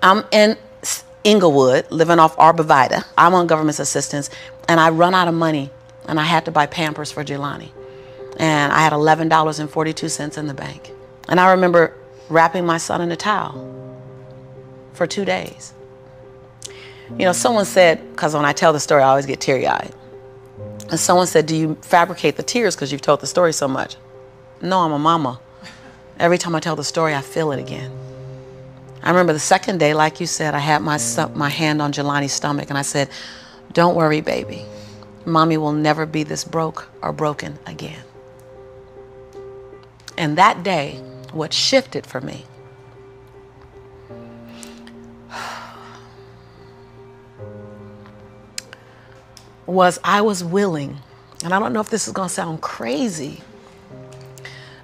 I'm in Inglewood, living off Arborvitae. I'm on government assistance, and I run out of money, and I had to buy Pampers for Jelani. And I had $11.42 in the bank. And I remember wrapping my son in a towel for 2 days. You know, someone said, because when I tell the story, I always get teary-eyed. And someone said, do you fabricate the tears because you've told the story so much? No, I'm a mama. Every time I tell the story, I feel it again. I remember the second day, like you said, I had my hand on Jelani's stomach, and I said, don't worry, baby. Mommy will never be this broke or broken again. And that day, what shifted for me was I was willing, and I don't know if this is going to sound crazy,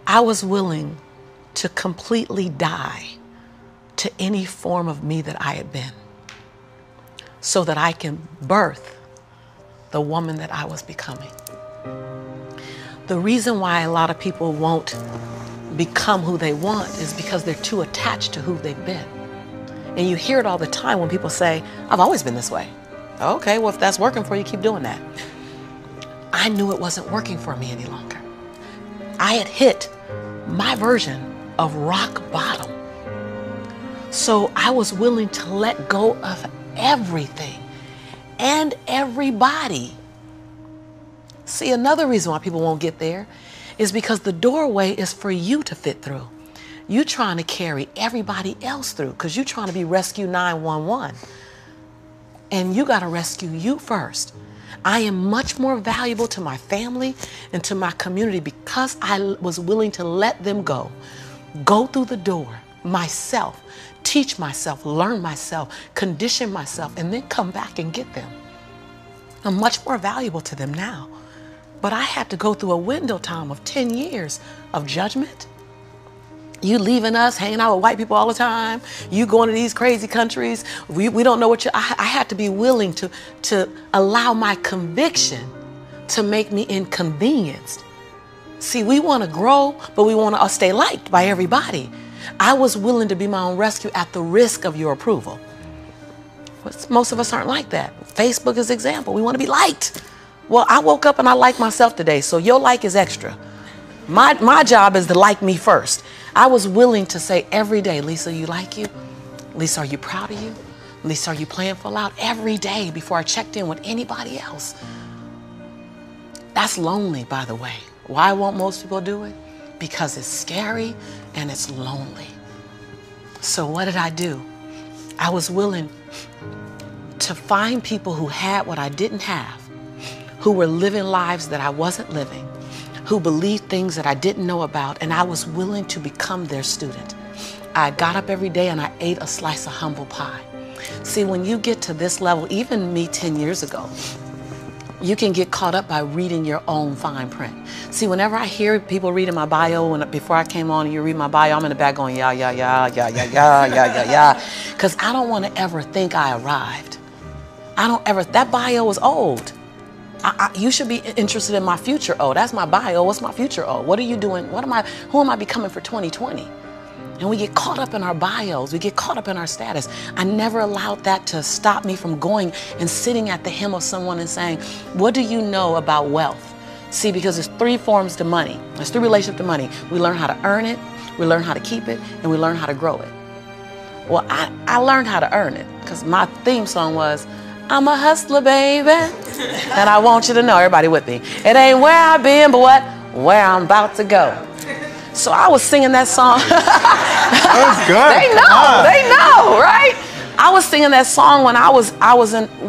I was willing to completely die to any form of me that I had been so that I can birth the woman that I was becoming. The reason why a lot of people won't become who they want is because they're too attached to who they've been. And you hear it all the time when people say, I've always been this way. Okay, well, if that's working for you, keep doing that. I knew it wasn't working for me any longer. I had hit my version of rock bottom. So I was willing to let go of everything and everybody. See, another reason why people won't get there is because the doorway is for you to fit through. You're trying to carry everybody else through because you're trying to be Rescue 911. And you got to rescue you first. I am much more valuable to my family and to my community because I was willing to let them go through the door myself, teach myself, learn myself, condition myself, and then come back and get them. I'm much more valuable to them now. But I had to go through a window time of 10 years of judgment. You leaving us, hanging out with white people all the time. You going to these crazy countries. We don't know what I had to be willing to allow my conviction to make me inconvenienced. See, we want to grow, but we want to stay liked by everybody. I was willing to be my own rescue at the risk of your approval. But most of us aren't like that. Facebook is an example. We want to be liked. Well, I woke up and I like myself today, so your like is extra. My job is to like me first. I was willing to say every day, Lisa, you like you? Lisa, are you proud of you? Lisa, are you playing full out? Every day before I checked in with anybody else. That's lonely, by the way. Why won't most people do it? Because it's scary and it's lonely. So what did I do? I was willing to find people who had what I didn't have, who were living lives that I wasn't living, who believed things that I didn't know about, and I was willing to become their student. I got up every day and I ate a slice of humble pie. See, when you get to this level, even me 10 years ago, you can get caught up by reading your own fine print. See, whenever I hear people reading my bio, before I came on and you read my bio, I'm in the back going, yeah, yeah, yeah, yeah, yeah, yeah, yeah, yeah, yeah. Because I don't want to ever think I arrived. That bio is old. You should be interested in my future. Oh, that's my bio. What's my future? Oh, what are you doing? Who am I becoming for 2020? And we get caught up in our bios. We get caught up in our status. I never allowed that to stop me from going and sitting at the hem of someone and saying, what do you know about wealth? See, because there's 3 forms to money. There's 3 relationships to money. We learn how to earn it, we learn how to keep it, and we learn how to grow it. Well, I learned how to earn it because my theme song was, I'm a hustler, baby. And I want you to know, everybody with me, it ain't where I've been, but where I'm about to go. So I was singing that song. That was good. They know, right? I was singing that song when I was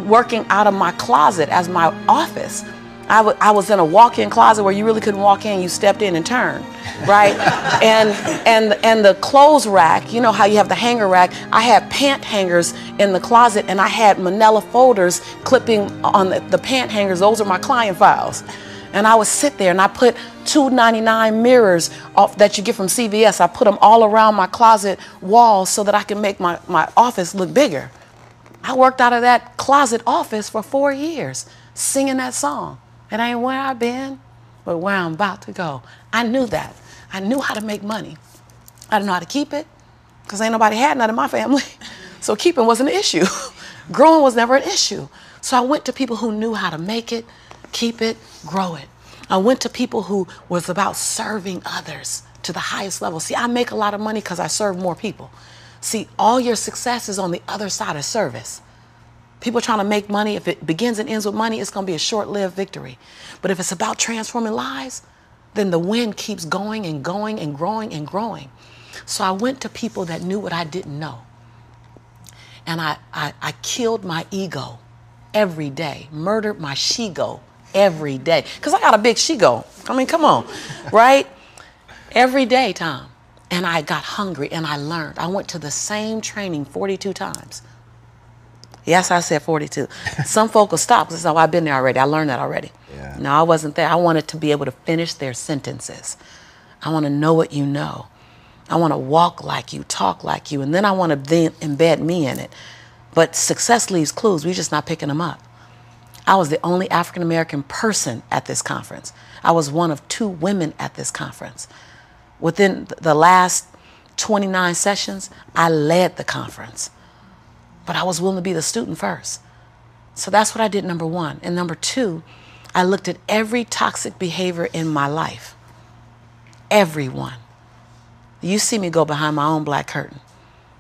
working out of my closet as my office. I was in a walk-in closet where you really couldn't walk in, you stepped in and turned, right? and the clothes rack, you know how you have the hanger rack, I had pant hangers in the closet and I had manila folders clipping on the pant hangers. Those are my client files. And I would sit there and I put $2.99 mirrors that you get from CVS. I put them all around my closet walls so that I can make my office look bigger. I worked out of that closet office for 4 years, singing that song. It ain't where I've been, but where I'm about to go. I knew that. I knew how to make money. I didn't know how to keep it because ain't nobody had none in my family. So keeping wasn't an issue. Growing was never an issue. So I went to people who knew how to make it, keep it, grow it. I went to people who was about serving others to the highest level. See, I make a lot of money because I serve more people. See, all your success is on the other side of service. People trying to make money, if it begins and ends with money, it's going to be a short-lived victory. But if it's about transforming lives, then the wind keeps going and going and growing and growing. So I went to people that knew what I didn't know. And I killed my ego every day, murdered my she-go every day. Because I got a big she-go. I mean, come on, right? Every day, Tom. And I got hungry and I learned. I went to the same training 42 times. Yes, I said 42. Some folk will stop because I've been there already. I learned that already. Yeah. No, I wasn't there. I wanted to be able to finish their sentences. I want to know what you know. I want to walk like you, talk like you, and then I want to then embed me in it. But success leaves clues. We're just not picking them up. I was the only African-American person at this conference. I was one of 2 women at this conference. Within the last 29 sessions, I led the conference. But I was willing to be the student first. So that's what I did, number 1. And number 2, I looked at every toxic behavior in my life. Everyone. You see me go behind my own black curtain.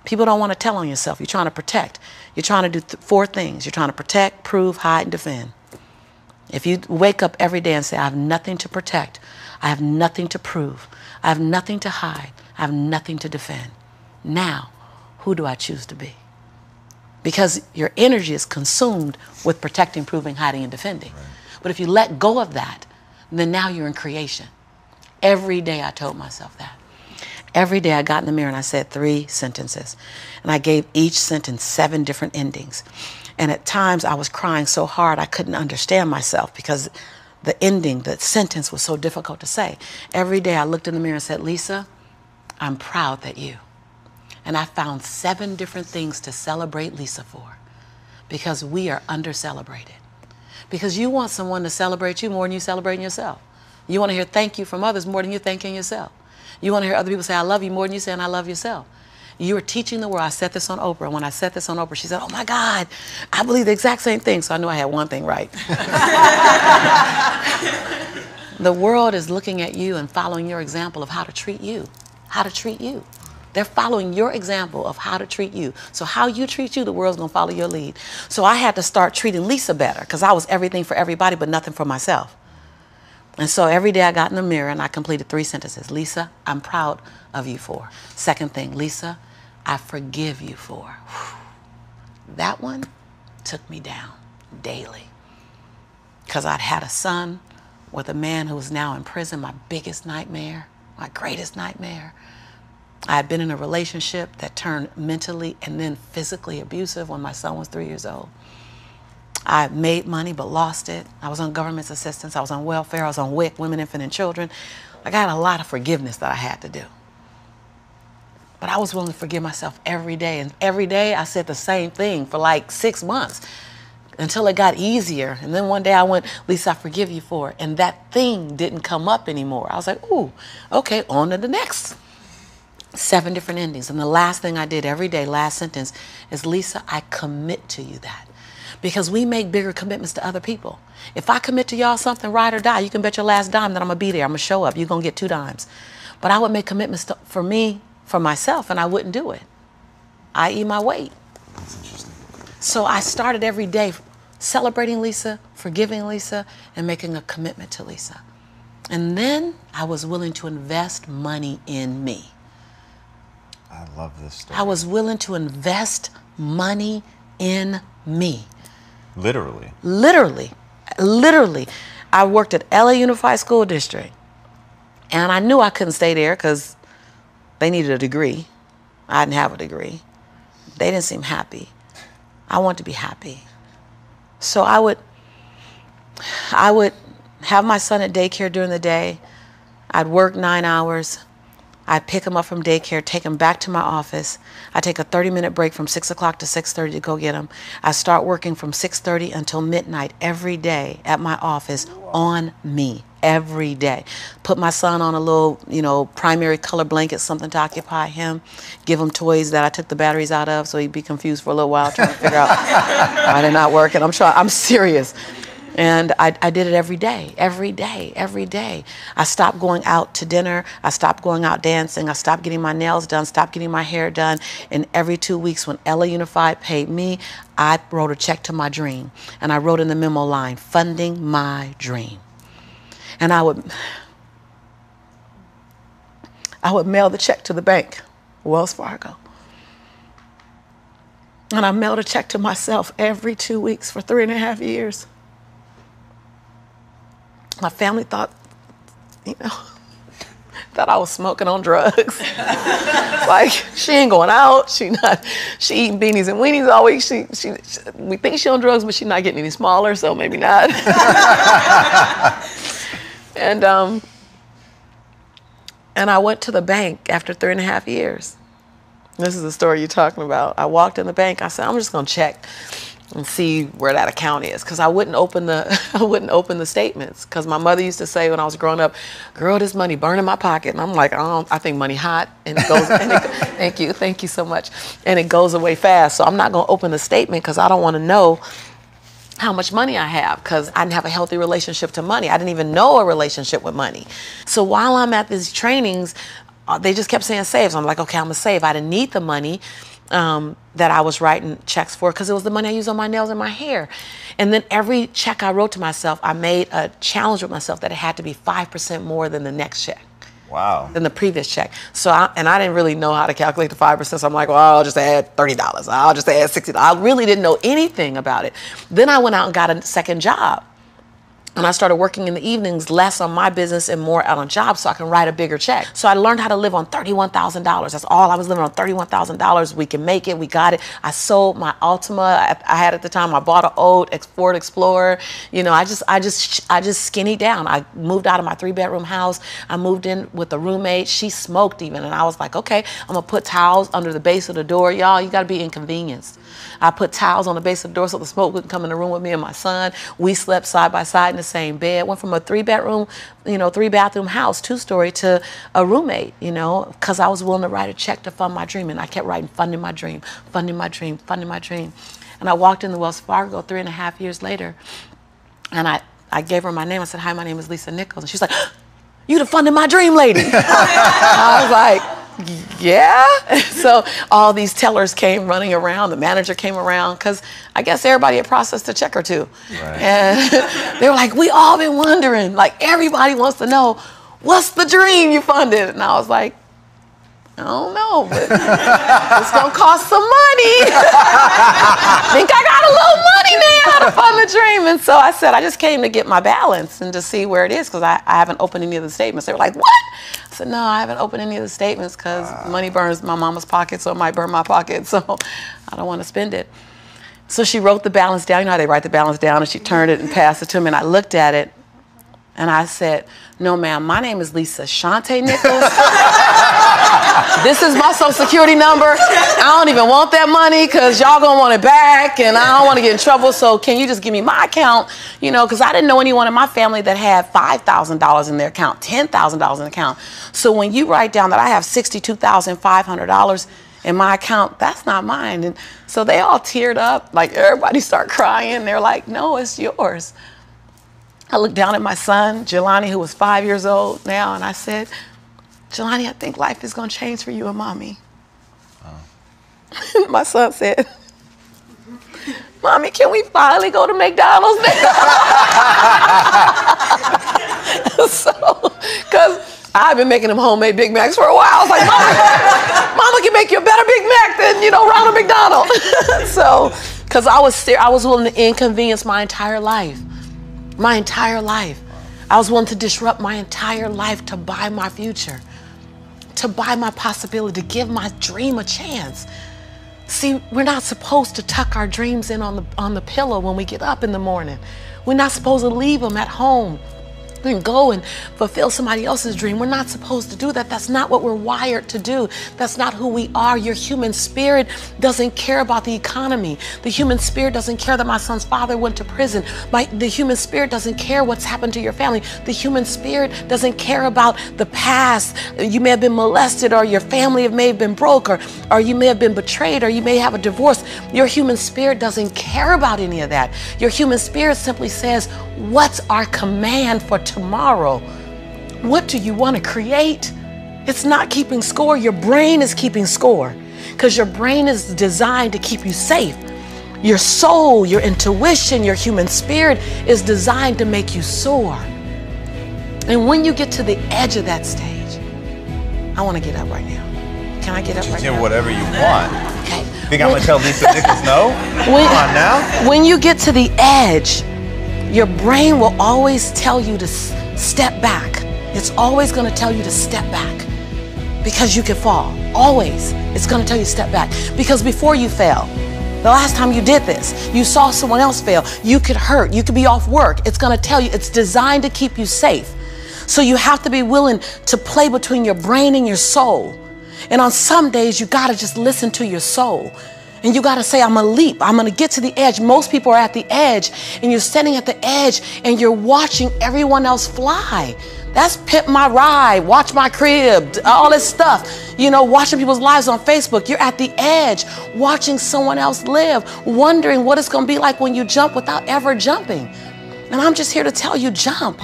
People don't want to tell on yourself. You're trying to protect. You're trying to do 4 things. You're trying to protect, prove, hide, and defend. If you wake up every day and say, I have nothing to protect, I have nothing to prove, I have nothing to hide, I have nothing to defend. Now, who do I choose to be? Because your energy is consumed with protecting, proving, hiding, and defending. Right. But if you let go of that, then now you're in creation. Every day I told myself that. Every day I got in the mirror and I said 3 sentences. And I gave each sentence 7 different endings. And at times I was crying so hard I couldn't understand myself because the ending, the sentence was so difficult to say. Every day I looked in the mirror and said, Lisa, I'm proud that you. And I found 7 different things to celebrate Lisa for because we are under-celebrated. Because you want someone to celebrate you more than you celebrating yourself. You want to hear thank you from others more than you're thanking yourself. You want to hear other people say, I love you more than you saying, I love yourself. You are teaching the world. I said this on Oprah. When I said this on Oprah, she said, oh my God, I believe the exact same thing. So I knew I had one thing right. The world is looking at you and following your example of how to treat you. How to treat you. They're following your example of how to treat you. So how you treat you, the world's going to follow your lead. So I had to start treating Lisa better because I was everything for everybody but nothing for myself. And so every day I got in the mirror and I completed 3 sentences. Lisa, I'm proud of you for. Second thing, Lisa, I forgive you for. Whew. That one took me down daily because I'd had a son with a man who was now in prison, my biggest nightmare, my greatest nightmare. I had been in a relationship that turned mentally and then physically abusive when my son was 3 years old. I made money but lost it. I was on government assistance. I was on welfare. I was on WIC, Women, Infant, and Children. I got a lot of forgiveness that I had to do. But I was willing to forgive myself every day. And every day I said the same thing for like 6 months until it got easier. And then one day I went, Lisa, I forgive you for it. And that thing didn't come up anymore. I was like, ooh, okay, on to the next. 7 different endings. And the last thing I did every day, last sentence, is Lisa, I commit to you that. Because we make bigger commitments to other people. If I commit to y'all something, ride or die, you can bet your last dime that I'm going to be there. I'm going to show up. You're going to get 2 dimes. But I would make commitments for me, for myself, and I wouldn't do it. I.e. my weight. That's interesting. So I started every day celebrating Lisa, forgiving Lisa, and making a commitment to Lisa. And then I was willing to invest money in me. I love this story. I was willing to invest money in me. Literally. Literally. Literally. I worked at LA Unified School District. And I knew I couldn't stay there because they needed a degree. I didn't have a degree. They didn't seem happy. I wanted to be happy. So I would have my son at daycare during the day. I'd work 9 hours. I'd pick him up from daycare, take him back to my office. I'd take a 30-minute break from 6 o'clock to 6:30 to go get him. I start working from 6:30 until midnight every day at my office on me, every day. Put my son on a little, you know, primary color blanket, something to occupy him. Give him toys that I took the batteries out of so he'd be confused for a little while trying to figure out why they're not working. I'm serious. And I did it every day, every day, every day. I stopped going out to dinner. I stopped going out dancing. I stopped getting my nails done, stopped getting my hair done. And every 2 weeks when Ella Unified paid me, I wrote a check to my dream. And I wrote in the memo line, funding my dream. And I would mail the check to the bank, Wells Fargo. And I mailed a check to myself every 2 weeks for 3.5 years. My family thought, you know, that I was smoking on drugs. Like, she ain't going out. She eating beanies and weenies all week. We think she on drugs, but she's not getting any smaller, so maybe not. And I went to the bank after 3.5 years. This is the story you're talking about. I walked in the bank. I said, I'm just gonna check and see where that account is, because I wouldn't open the statements, because my mother used to say when I was growing up, girl, this money burn in my pocket. And I'm like, I think money hot, and it goes, thank you so much, and it goes away fast. So I'm not gonna open the statement because I don't want to know how much money I have, because I didn't have a healthy relationship to money. I didn't even know a relationship with money. So while I'm at these trainings, they just kept saying save. So I'm like, okay, I'm gonna save. I didn't need the money that I was writing checks for, because it was the money I used on my nails and my hair. And then every check I wrote to myself, I made a challenge with myself that it had to be 5% more than the next check. Wow. Than the previous check. So I didn't really know how to calculate the 5%. So I'm like, well, I'll just add $30. I'll just add $60. I really didn't know anything about it. Then I went out and got a second job. And I started working in the evenings, less on my business and more out on jobs, so I can write a bigger check. So I learned how to live on $31,000. That's all I was living on, $31,000. We can make it. We got it. I sold my Altima. I had at the time. I bought an old Ford Explorer. You know, I just skinnied down. I moved out of my 3-bedroom house. I moved in with a roommate. She smoked even, and I was like, okay, I'm gonna put towels under the base of the door. Y'all, you gotta be inconvenienced. I put towels on the base of the door so the smoke wouldn't come in the room with me and my son. We slept side by side in the same bed. Went from a 3-bedroom, 3-bathroom house, 2-story, to a roommate, because I was willing to write a check to fund my dream. And I kept writing, funding my dream, funding my dream, funding my dream. And I walked in the Wells Fargo 3.5 years later, and I gave her my name. I said, hi, my name is Lisa Nichols. And she's like, you the funding my dream lady. I was like, yeah. So all these tellers came running around. The manager came around, because I guess everybody had processed a check or two. Right. And they were like, we all been wondering, like everybody wants to know, what's the dream you funded? And I was like, I don't know, but it's gonna cost some money. Think I got a little money now to fund the dream. And so I said, I just came to get my balance and to see where it is, because I haven't opened any of the statements. They were like, what? I said, no, I haven't opened any of the statements because money burns my mama's pocket, so it might burn my pocket, so I don't want to spend it. So she wrote the balance down. You know how they write the balance down, and she turned it and passed it to me, and I looked at it, and I said, no, ma'am, my name is Lisa Shante Nichols. This is my social security number. I don't even want that money because y'all gonna want it back, and I don't want to get in trouble, so can you just give me my account? Because I didn't know anyone in my family that had $5,000 in their account, $10,000 in the account. So when you write down that I have $62,500 in my account, that's not mine. And so they all teared up, like everybody started crying. They're like, no, it's yours. I looked down at my son, Jelani, who was 5 years old now, and I said, Jelani, I think life is going to change for you and mommy. Oh. My son said, Mommy, can we finally go to McDonald's now? So, because I've been making them homemade Big Macs for a while. I was like, Mama can make you a better Big Mac than, Ronald McDonald. So, because I was willing to inconvenience my entire life. My entire life. I was willing to disrupt my entire life to buy my future, to buy my possibility, to give my dream a chance. See, we're not supposed to tuck our dreams in on the pillow when we get up in the morning. We're not supposed to leave them at home and go and fulfill somebody else's dream. We're not supposed to do that. That's not what we're wired to do. That's not who we are. Your human spirit doesn't care about the economy. The human spirit doesn't care that my son's father went to prison. The human spirit doesn't care what's happened to your family. The human spirit doesn't care about the past. You may have been molested, or your family may have been broke, or you may have been betrayed, or you may have a divorce. Your human spirit doesn't care about any of that. Your human spirit simply says, what's our command for tomorrow? What do you want to create? It's not keeping score. Your brain is keeping score, because your brain is designed to keep you safe. Your soul, your intuition, your human spirit is designed to make you soar. And when you get to the edge of that stage, I want to get up right now. Can I get up right now? You can whatever you want. Okay. Think I'm going to tell Lisa Nichols no? Come on now. When you get to the edge, your brain will always tell you to step back. It's always going to tell you to step back, because you can fall. Always. It's going to tell you to step back. Because before you fell, the last time you did this, you saw someone else fail. You could hurt. You could be off work. It's going to tell you. It's designed to keep you safe. So you have to be willing to play between your brain and your soul. And on some days, you got to just listen to your soul. And you got to say, I'm going to leap. I'm going to get to the edge. Most people are at the edge, and you're standing at the edge and you're watching everyone else fly. That's Pimp My Ride, Watch My Crib, all this stuff. You know, watching people's lives on Facebook. You're at the edge, watching someone else live, wondering what it's going to be like when you jump without ever jumping. And I'm just here to tell you, jump.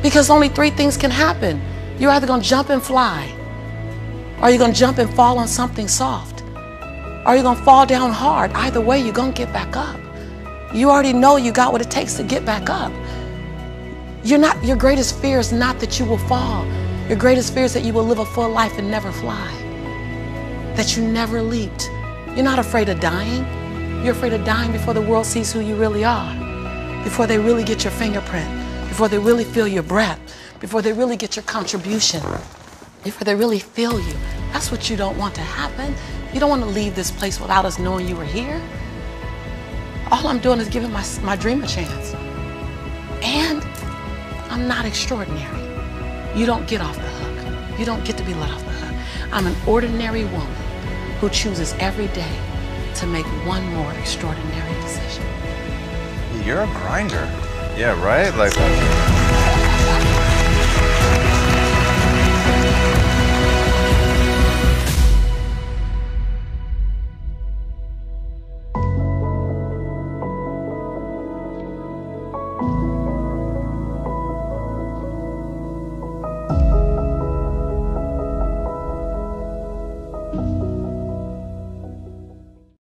Because only three things can happen. You're either going to jump and fly, or you're going to jump and fall on something soft, or you're going to fall down hard. Either way, you're going to get back up. You already know you got what it takes to get back up. Your greatest fear is not that you will fall. Your greatest fear is that you will live a full life and never fly, that you never leaped. You're not afraid of dying. You're afraid of dying before the world sees who you really are, before they really get your fingerprint, before they really feel your breath, before they really get your contribution, before they really feel you. That's what you don't want to happen. You don't want to leave this place without us knowing you were here. All I'm doing is giving my dream a chance. And I'm not extraordinary. You don't get off the hook. You don't get to be let off the hook. I'm an ordinary woman who chooses every day to make one more extraordinary decision. You're a grinder. Yeah, right? Like